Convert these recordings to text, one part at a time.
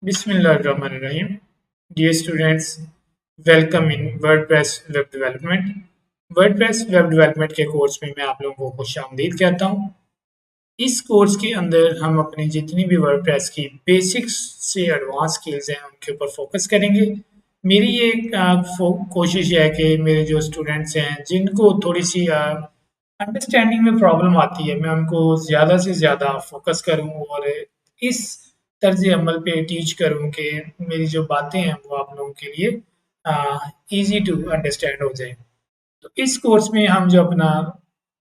Bismillahirrahmanirrahim. Dear students, welcome in WordPress Web Development. WordPress Web Development के course में मैं आप लोगों को खुशामदीद कहता हूँ। इस कोर्स के अंदर हम अपनी जितनी भी वर्डप्रेस की बेसिक्स से एडवांस स्किल्स हैं उनके ऊपर फोकस करेंगे। मेरी ये कोशिश है कि मेरे जो स्टूडेंट्स हैं जिनको थोड़ी सी अंडरस्टैंडिंग में प्रॉब्लम आती है, मैं उनको ज़्यादा से ज़्यादा फोकस करूं और इस तर्ज अमल पे टीच करूं कि मेरी जो बातें हैं वो आप लोगों के लिए ईजी टू अंडरस्टैंड हो जाए। तो इस कोर्स में हम जो अपना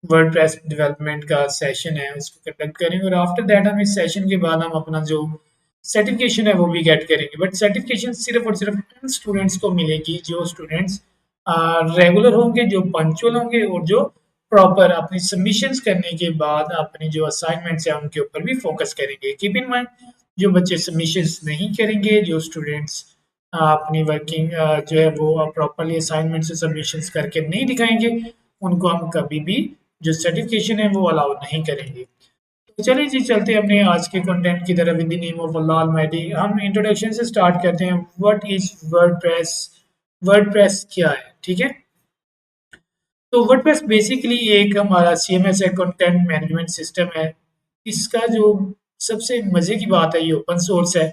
वर्डप्रेस डेवलपमेंट का सेशन है उसको कंडक्ट करेंगे और आफ्टर दैट हम इस सेशन के बाद हम अपना जो सर्टिफिकेशन है वो भी गेट करेंगे। बट सर्टिफिकेशन सिर्फ और सिर्फ उन स्टूडेंट्स को मिलेगी जो स्टूडेंट्स रेगुलर होंगे, जो पंक्चुअल होंगे और जो प्रॉपर अपनी सबमिशंस करने के बाद अपनी जो असाइनमेंट्स हैं उनके ऊपर भी फोकस करेंगे। कीप इन माइंड, जो बच्चे सबमिशंस नहीं करेंगे, जो स्टूडेंट्स अपनी वर्किंग जो है वो प्रॉपरली असाइनमेंट से सबमिशंस करके नहीं दिखाएंगे, उनको हम कभी भी जो सर्टिफिकेशन है वो अलाउ नहीं करेंगे। तो चलिए जी, चलते हैं अपने आज के कंटेंट की तरफ। In the name of Allah Almighty हम इंट्रोडक्शन से स्टार्ट करते हैं। What is WordPress? वर्डप्रेस क्या है? ठीक है। तो वर्डप्रेस बेसिकली एक हमारा सीएमएस है, कंटेंट मैनेजमेंट सिस्टम है। इसका जो सबसे मजे की बात है, ये ओपन सोर्स है।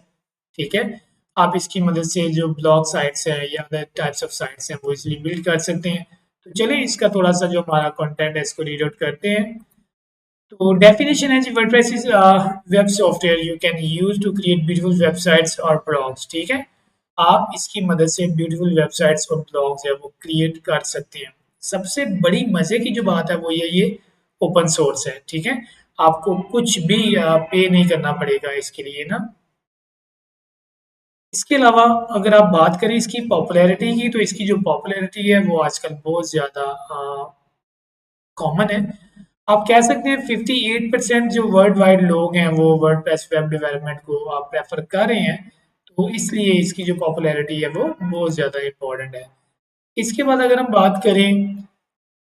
ठीक है। आप इसकी मदद से जो ब्लॉग साइट्स हैं या अदर टाइप्स ऑफ साइट्स हैं वो इजीली बिल्ड कर सकते हैं। तो चलिए इसका थोड़ा सा जो हमारा कंटेंट है इसको रीड आउट करते हैं। तो डेफिनेशन है जी, WordPress is web software you can use to create beautiful websites और ब्लॉग्स। ठीक है। आप इसकी मदद से ब्यूटीफुल वेबसाइट्स और ब्लॉग्स है वो क्रिएट कर सकते हैं। सबसे बड़ी मजे की जो बात है वो ये ओपन सोर्स है। ठीक है। आपको कुछ भी पे नहीं करना पड़ेगा इसके लिए ना। इसके अलावा अगर आप बात करें इसकी पॉपुलैरिटी की, तो इसकी जो पॉपुलैरिटी है वो आजकल बहुत ज़्यादा कॉमन है। आप कह सकते हैं 58% जो वर्ल्ड वाइड लोग हैं वो वर्डप्रेस वेब डेवलपमेंट को आप प्रेफर कर रहे हैं। तो इसलिए इसकी जो पॉपुलैरिटी है वो बहुत ज़्यादा इम्पोर्टेंट है। इसके बाद अगर हम बात करें,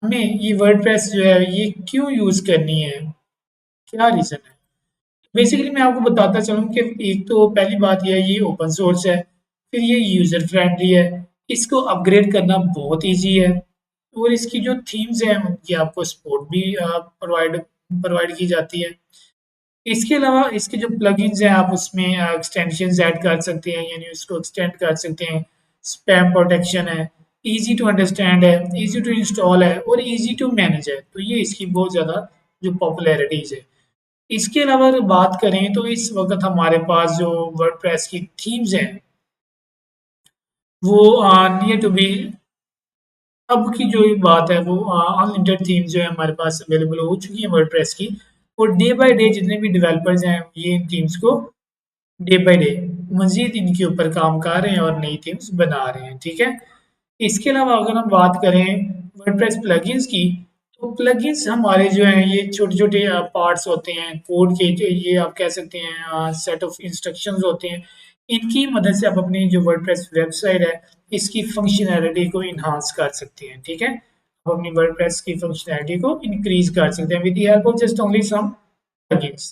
हमें ये वर्डप्रेस जो है ये क्यों यूज़ करनी है, क्या रीज़न है। बेसिकली मैं आपको बताता चलूँ कि एक तो पहली बात यह है, ये ओपन सोर्स है। फिर ये यूज़र फ्रेंडली है। इसको अपग्रेड करना बहुत ईजी है। और इसकी जो थीम्स हैं उनकी आपको सपोर्ट भी प्रोवाइड प्रोवाइड की जाती है। इसके अलावा इसके जो प्लगइन्स हैं आप उसमें एक्सटेंशंस ऐड कर सकते हैं, यानी उसको एक्सटेंड कर सकते हैं। स्पैम प्रोटेक्शन है, इजी टू अंडरस्टैंड है, इजी टू इंस्टॉल है और इजी टू मैनेज है। तो ये इसकी बहुत ज़्यादा जो पॉपुलैरिटीज़ है। इसके अलावा अगर बात करें तो इस वक्त हमारे पास जो वर्डप्रेस की थीम्स हैं वो नियर टू बी, अब की जो ये बात है वो अनलिमिटेड थीम्स जो है हमारे पास अवेलेबल हो चुकी है वर्डप्रेस की। और डे बाय डे जितने भी डेवलपर्स हैं ये इन थीम्स को डे बाय डे मजीद इनके ऊपर काम कर रहे हैं और नई थीम्स बना रहे हैं। ठीक है। इसके अलावा अगर हम बात करें वर्डप्रेस प्लगइन्स की, तो प्लगइन्स हमारे जो हैं ये छोटे-छोटे पार्ट्स होते हैं कोड के, जो ये आप कह सकते हैं सेट ऑफ इंस्ट्रक्शंस होते हैं। इनकी मदद से आप अपनी जो वर्डप्रेस वेबसाइट है इसकी फंक्शनैलिटी को एनहांस कर सकते हैं। ठीक है। आप अपनी वर्डप्रेस की फंक्शनैलिटी को इंक्रीज कर सकते हैं with the help of just only some plugins.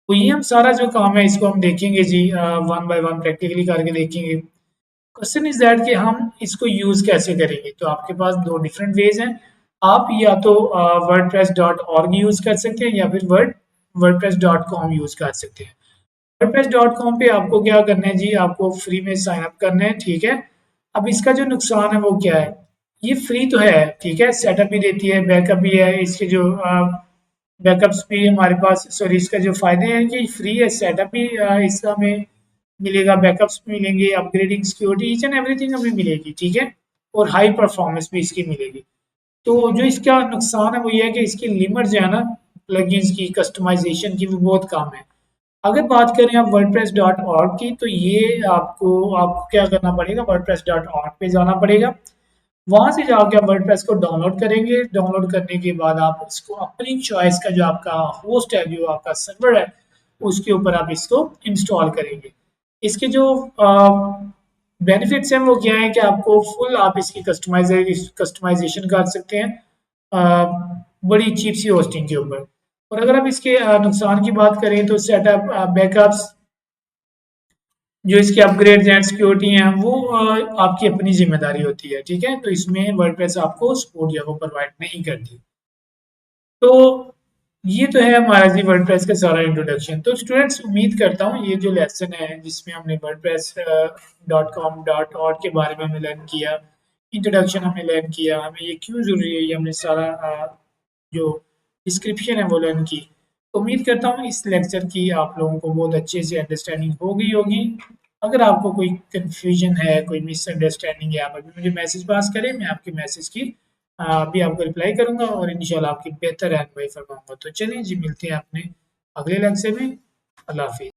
तो ये हम सारा जो काम है इसको हम देखेंगे जी, वन बाय वन प्रैक्टिकली करके देखेंगे। क्वेश्चन इज दैट कि हम इसको यूज कैसे करेंगे। तो आपके पास दो डिफरेंट वेज हैं। आप या तो वर्डप्रेस डॉट ऑर्ग यूज कर सकते हैं या फिर वर्डप्रेस डॉट कॉम यूज कर सकते हैं। वर्डप्रेस डॉट कॉम पे आपको क्या करना है जी, आपको फ्री में साइन अप करना है। ठीक है। अब इसका जो नुकसान है वो क्या है, ये फ्री तो है, ठीक है, सेटअप भी देती है, बैकअप भी है। इसके जो बैकअप्स भी हमारे पास, सॉरी, इसका जो फायदे हैं कि फ्री है, सेटअप भी इसका हमें मिलेगा, बैकअप्स भी मिलेंगे, upgrading security, each and everything हमें मिलेगी। ठीक है। और हाई परफॉर्मेंस भी इसकी मिलेगी। तो जो इसका नुकसान है वो ये है कि इसकी लिमिट जो है ना प्लगइन्स की कस्टमाइजेशन की वो बहुत कम है। अगर बात करें आप वर्डप्रेस डॉट ऑर्ग की, तो ये आपको क्या करना पड़ेगा, वर्डप्रेस डॉट ऑर्ग पे जाना पड़ेगा। वहां से जाके आप वर्डप्रेस को डाउनलोड करेंगे। डाउनलोड करने के बाद आप इसको अपनी चॉइस का जो आपका होस्ट है, जो आपका सर्वर है, उसके ऊपर आप इसको इंस्टॉल करेंगे। इसके जो बेनिफिट्स हैं वो क्या है कि आपको फुल आप इसकी कस्टमाइजेशन कर सकते हैं बड़ी चीप सी होस्टिंग के ऊपर। और अगर आप इसके नुकसान की बात करें तो सेटअप, बैकअप्स, जो इसके अपग्रेड्स एंड सिक्योरिटी हैं वो आपकी अपनी जिम्मेदारी होती है, ठीक है। तो इसमें वर्डप्रेस आपको सपोर्ट जो है वो प्रोवाइड नहीं करती। तो ये तो है हमारा जी वर्डप्रेस का सारा इंट्रोडक्शन। तो स्टूडेंट्स उम्मीद करता हूँ ये जो लेसन है जिसमें हमने वर्डप्रेस .com.org के बारे में हमने लर्न किया, इंट्रोडक्शन हमने लर्न किया, हमें ये क्यों ज़रूरी है, ये हमने सारा जो डिस्क्रिप्शन है वो लर्न की। तो उम्मीद करता हूँ इस लेक्चर की आप लोगों को बहुत अच्छे से अंडरस्टैंडिंग हो गई होगी। अगर आपको कोई कन्फ्यूजन है, कोई मिसअंडरस्टैंडिंग है, आप अभी मुझे मैसेज पास करें, मैं आपके मैसेज की अभी आपको रिप्लाई करूंगा और इंशाल्लाह आपकी बेहतर रहनुमाई फरमाऊंगा। तो चलिए जी, मिलते हैं अपने अगले लेक्चर में। अल्लाह हाफिज़।